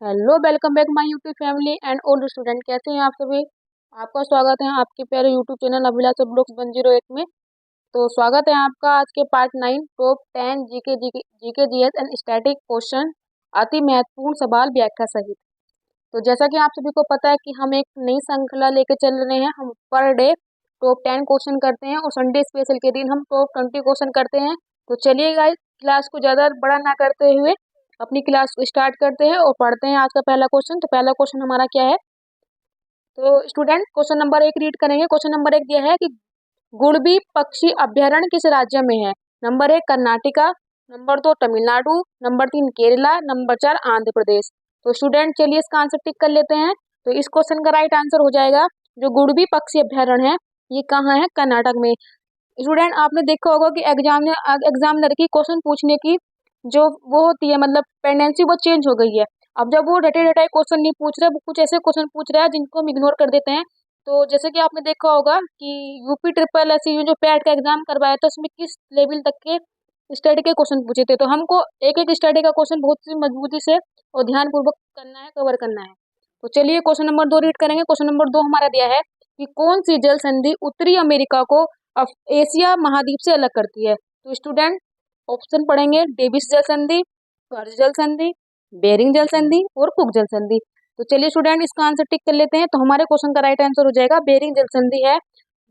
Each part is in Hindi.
Hello, welcome back my YouTube family and old student. कैसे हैं आप सभी। आपका स्वागत है आपके प्यारे यूट्यूब चैनल अभिलाषा ब्लॉग्स 108 में। तो स्वागत है आपका आज के part 9 top 10 GK GS and static question अति महत्वपूर्ण सवाल व्याख्या सहित। तो जैसा कि आप सभी को पता है कि हम एक नई श्रृंखला लेके चल रहे हैं। हम पर डे टॉप 10 क्वेश्चन करते हैं और संडे स्पेशल के दिन हम टॉप 20 क्वेश्चन करते हैं। तो चलिए गाइस, क्लास को ज़्यादा बड़ा ना करते हुए अपनी क्लास को स्टार्ट करते हैं और पढ़ते हैं आज का पहला क्वेश्चन। तो पहला क्वेश्चन हमारा क्या है। तो स्टूडेंट क्वेश्चन नंबर 1 रीड करेंगे। क्वेश्चन नंबर 1 दिया है कि गुडबी पक्षी अभ्यारण्य किस राज्य में है। Number 1 Karnataka, number 2 Tamil Nadu, number 3 Kerala, number 4 Andhra Pradesh. तो स्टूडेंट चलिए इसका आंसर टिक कर लेते हैं। तो इस क्वेश्चन का राइट आंसर हो जाएगा जो गुडबी पक्षी अभ्यारण्य है ये कहाँ है, कर्नाटक में। स्टूडेंट आपने देखा होगा कि एग्जामिनर की क्वेश्चन पूछने की जो वो होती है मतलब पेंडेंसी वो चेंज हो गई है। अब जब वो रटे रटाई क्वेश्चन नहीं पूछ रहे, वो कुछ ऐसे क्वेश्चन पूछ रहा है जिनको हम इग्नोर कर देते हैं। तो जैसे कि आपने देखा होगा कि यूपी ट्रिपल एस जो पैट का एग्जाम करवाया था उसमें किस लेवल तक के स्टडी के क्वेश्चन पूछे थे। तो हमको एक एक स्टडी का क्वेश्चन बहुत सी मजबूती से और ध्यानपूर्वक करना है, कवर करना है। तो चलिए क्वेश्चन नंबर 2 रीड करेंगे। क्वेश्चन नंबर 2 हमारा दिया है कि कौन सी जल संधि उत्तरी अमेरिका को एशिया महाद्वीप से अलग करती है। तो स्टूडेंट ऑप्शन पढ़ेंगे, डेविस जल संधि, कर्ज जल संधि, बेरिंग जल संधि और कुक जल संधि। तो चलिए स्टूडेंट इसका आंसर टिक कर लेते हैं। तो हमारे क्वेश्चन का राइट आंसर हो जाएगा बेरिंग जल संधि है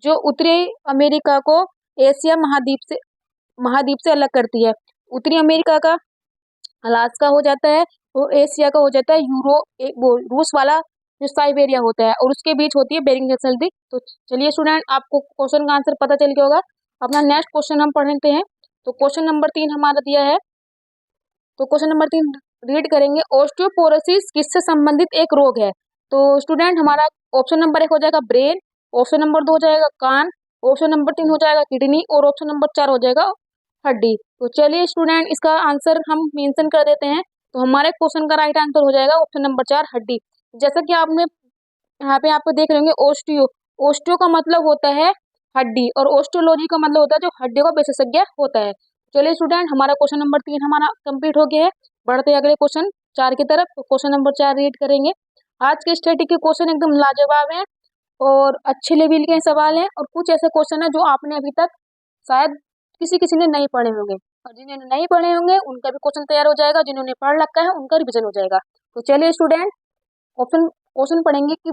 जो उत्तरी अमेरिका को एशिया महाद्वीप से अलग करती है। उत्तरी अमेरिका का अलास्का हो जाता है और एशिया का हो जाता है वो रूस वाला जो साइबेरिया होता है और उसके बीच होती है बेरिंग जल संधि। तो चलिए स्टूडेंट आपको क्वेश्चन का आंसर पता चल गया होगा। अपना नेक्स्ट क्वेश्चन हम पढ़ते हैं। तो क्वेश्चन नंबर 3 हमारा दिया है। तो क्वेश्चन नंबर 3 रीड करेंगे, ऑस्टियोपोरोसिस किससे संबंधित एक रोग है। तो स्टूडेंट हमारा ऑप्शन नंबर 1 हो जाएगा ब्रेन, ऑप्शन नंबर 2 हो जाएगा कान, ऑप्शन नंबर 3 हो जाएगा किडनी और ऑप्शन नंबर 4 हो जाएगा हड्डी। तो चलिए स्टूडेंट इसका आंसर हम मेंशन कर देते हैं। तो हमारे क्वेश्चन का राइट आंसर हो जाएगा ऑप्शन नंबर 4 हड्डी। जैसा कि आपने यहाँ पे आपको देख रहे होंगे ओस्टियो, ओस्टियो का मतलब होता है हड्डी और ओस्टियोलॉजी का मतलब होता है जो हड्डी का विशेषज्ञ होता है। चलिए स्टूडेंट हमारा क्वेश्चन नंबर 3 हमारा कंप्लीट हो गया है। बढ़ते अगले क्वेश्चन 4 की तरफ। तो क्वेश्चन नंबर 4 रीड करेंगे। आज के स्टडी के क्वेश्चन एकदम लाजवाब हैं और अच्छे लेवल के सवाल हैं और कुछ ऐसे क्वेश्चन हैं जो आपने अभी तक शायद किसी किसी ने नहीं पढ़े होंगे और जिन्होंने नहीं पढ़े होंगे उनका भी क्वेश्चन तैयार हो जाएगा, जिन्होंने पढ़ रखा है उनका रिविजन हो जाएगा। तो चलिए स्टूडेंट ऑप्शन क्वेश्चन पढ़ेंगे कि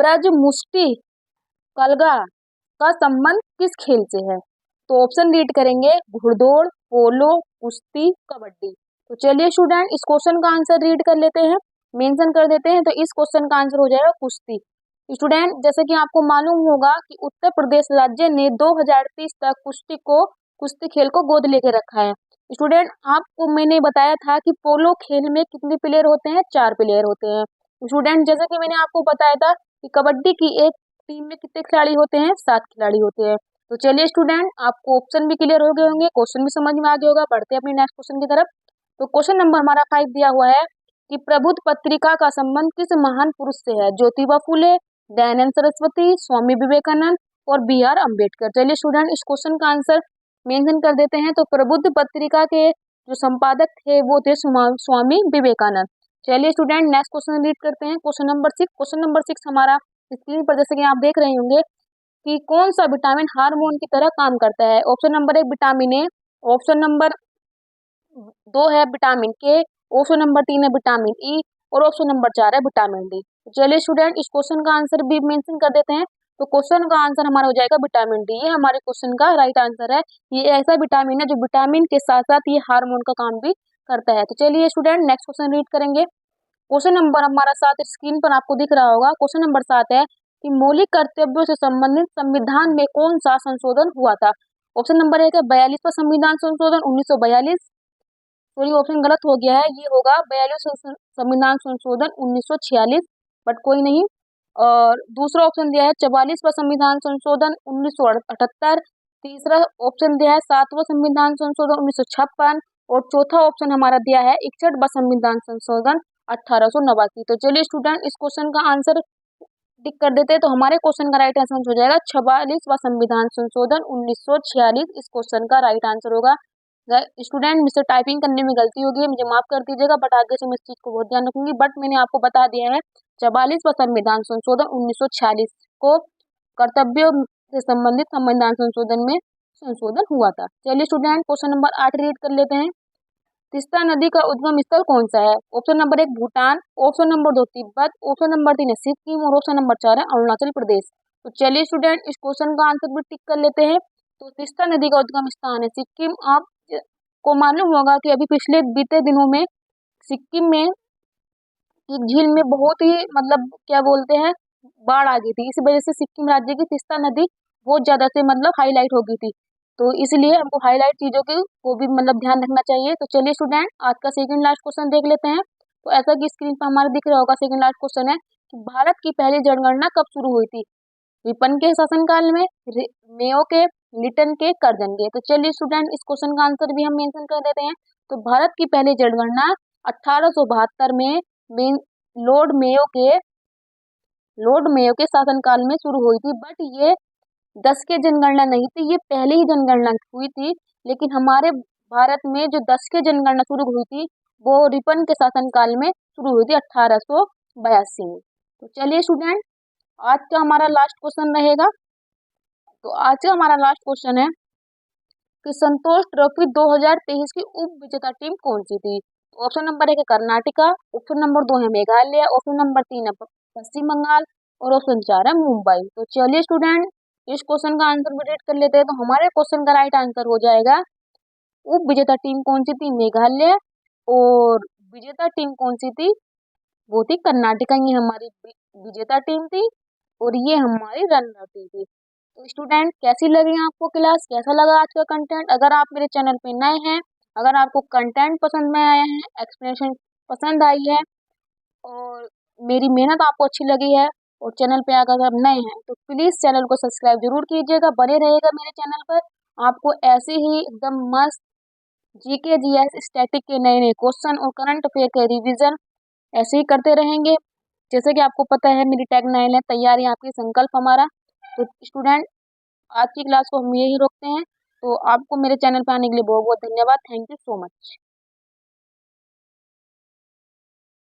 ब्रज मुष्टि कलगा का संबंध किस खेल से है। तो ऑप्शन रीड करेंगे, घुड़दौड़, पोलो, कुश्ती, कबड्डी। तो चलिए स्टूडेंट इस क्वेश्चन का आंसर रीड कर लेते हैं, मेंशन कर देते हैं। तो इस क्वेश्चन का आंसर हो जाएगा कुश्ती। स्टूडेंट जैसे कि आपको मालूम होगा कि उत्तर प्रदेश राज्य ने 2030 तक कुश्ती खेल को गोद लेके रखा है। स्टूडेंट आपको मैंने बताया था कि पोलो खेल में कितने प्लेयर होते हैं, 4 प्लेयर होते हैं। स्टूडेंट जैसे कि मैंने आपको बताया था कि कबड्डी की एक टीम में कितने खिलाड़ी होते हैं, 7 खिलाड़ी होते हैं। तो चलिए स्टूडेंट आपको ऑप्शन भी क्लियर हो गए होंगे, क्वेश्चन भी समझ में आ गया होगा। बढ़ते हैं अपनी नेक्स्ट क्वेश्चन की तरफ। तो क्वेश्चन नंबर हमारा 5 दिया हुआ है कि प्रबुद्ध पत्रिका का संबंध किस महान पुरुष से है। ज्योतिबा फुले, दयानंद सरस्वती, स्वामी विवेकानंद और बी.आर. अम्बेडकर। चलिए स्टूडेंट इस क्वेश्चन का आंसर मेंशन कर देते हैं। तो प्रबुद्ध पत्रिका के जो संपादक थे वो थे स्वामी विवेकानंद। चलिए स्टूडेंट नेक्स्ट क्वेश्चन रीड करते हैं। Question number 6। क्वेश्चन नंबर 6 हमारा स्क्रीन पर जैसे कि आप देख रहे होंगे कि कौन सा विटामिन हार्मोन की तरह काम करता है। Option number 1 vitamin A, option number 2 है विटामिन के, ऑप्शन नंबर 3 है विटामिन ई और ऑप्शन नंबर 4 है विटामिन डी। तो चलिए स्टूडेंट इस क्वेश्चन का आंसर भी मेंशन कर देते हैं। तो क्वेश्चन का आंसर हमारा हो जाएगा विटामिन डी। ये हमारे क्वेश्चन का राइट आंसर है। ये ऐसा विटामिन है जो विटामिन के साथ साथ ये हार्मोन का काम भी करता है। तो चलिए स्टूडेंट नेक्स्ट क्वेश्चन रीड करेंगे। क्वेश्चन नंबर हमारा 7 स्क्रीन पर आपको दिख रहा होगा। क्वेश्चन नंबर 7 है कि मौलिक कर्तव्यों से संबंधित संविधान में कौन सा संशोधन हुआ था। ऑप्शन नंबर 1 है 42वां संविधान संशोधन 1942। सॉरी ऑप्शन गलत हो गया है, ये होगा 42वां संविधान संशोधन 1946, बट कोई नहीं। और दूसरा ऑप्शन दिया है 44वां संविधान संशोधन 1978। तीसरा ऑप्शन दिया है 7वां संविधान संशोधन 1956 और चौथा ऑप्शन हमारा दिया है 61वां संविधान संशोधन 1889। तो चलिए स्टूडेंट इस क्वेश्चन का आंसर टिक कर देते हैं। तो हमारे क्वेश्चन का राइट आंसर हो जाएगा 44वां संविधान संशोधन 1946। इस क्वेश्चन का राइट आंसर होगा। स्टूडेंट मुझसे टाइपिंग करने में गलती हो गई, मुझे माफ कर दीजिएगा, बट आगे से मैं इस चीज़ को बहुत ध्यान रखूंगी। बट मैंने आपको बता दिया है 44वां संविधान संशोधन 1946 को कर्तव्यों से संबंधित संविधान संशोधन में संशोधन हुआ था। चलिए स्टूडेंट क्वेश्चन नंबर 8 रीड कर लेते हैं। तीस्ता नदी का उद्गम स्थल कौन सा है? Option number 1 Bhutan, option number 2 Tibet, option number 3 है सिक्किम और ऑप्शन नंबर 4 है अरुणाचल प्रदेश। तो चलिए स्टूडेंट इस क्वेश्चन का आंसर भी टिक कर लेते हैं। तो तीस्ता नदी का उद्गम स्थान है सिक्किम। आप को मालूम होगा कि अभी पिछले बीते दिनों में सिक्किम में एक झील में बहुत ही मतलब क्या बोलते हैं बाढ़ आ गई थी। इस वजह से सिक्किम राज्य की तीस्ता नदी बहुत ज्यादा से मतलब हाईलाइट हो गई थी। तो इसलिए हमको हाईलाइट चीजों के को भी मतलब ध्यान रखना चाहिए। तो चलिए स्टूडेंट आज का सेकंड लास्ट क्वेश्चन देख लेते हैं। तो ऐसा कि स्क्रीन पर हमारे दिख रहा होगा सेकंड लास्ट क्वेश्चन है कि भारत की पहली जनगणना कब शुरू हुई थी? रिपन के शासनकाल में, मेयो के, लिटन के, कर्जन के। तो चलिए स्टूडेंट इस क्वेश्चन का आंसर भी हम मेंशन कर देते हैं। तो भारत की पहली जनगणना 1872 में लॉर्ड मेयो के शासनकाल में शुरू हुई थी। बट ये 10 के जनगणना नहीं थी, ये पहले ही जनगणना हुई थी। लेकिन हमारे भारत में जो 10 के जनगणना शुरू हुई थी वो रिपन के शासनकाल में शुरू हुई थी 1882 में। तो चलिए स्टूडेंट आज का हमारा लास्ट क्वेश्चन रहेगा। तो आज का हमारा लास्ट क्वेश्चन है कि संतोष ट्रॉफी 2023 की उप विजेता टीम कौन सी थी? ऑप्शन नंबर 1 है कर्नाटका, ऑप्शन नंबर 2 है मेघालय, ऑप्शन नंबर 3 है पश्चिम बंगाल और ऑप्शन 4 है मुंबई। तो चलिए स्टूडेंट इस क्वेश्चन का आंसर भी रीड कर लेते हैं। तो हमारे क्वेश्चन का राइट आंसर हो जाएगा उप विजेता टीम कौन सी थी? मेघालय। और विजेता टीम कौन सी थी? वो थी कर्नाटका। ये हमारी विजेता टीम थी और ये हमारी रनर टीम थी। तो स्टूडेंट कैसी लगी आपको क्लास, कैसा लगा आज का कंटेंट? अगर आप मेरे चैनल पे नए हैं, अगर आपको कंटेंट पसंद में आया है, एक्सप्लेनेशन पसंद आई है और मेरी मेहनत आपको अच्छी लगी है और चैनल पे अगर आप नए हैं तो प्लीज़ चैनल को सब्सक्राइब जरूर कीजिएगा, बने रहिएगा मेरे चैनल पर। आपको ऐसे ही एकदम मस्त जीके जीएस स्टैटिक के नए नए क्वेश्चन और करंट अफेयर के रिवीजन ऐसे ही करते रहेंगे। जैसे कि आपको पता है मेरी टैगलाइन है तैयारी आपकी संकल्प हमारा। तो स्टूडेंट आज की क्लास को हम यही रोकते हैं। तो आपको मेरे चैनल पर आने के लिए बहुत बहुत धन्यवाद। Thank you so much.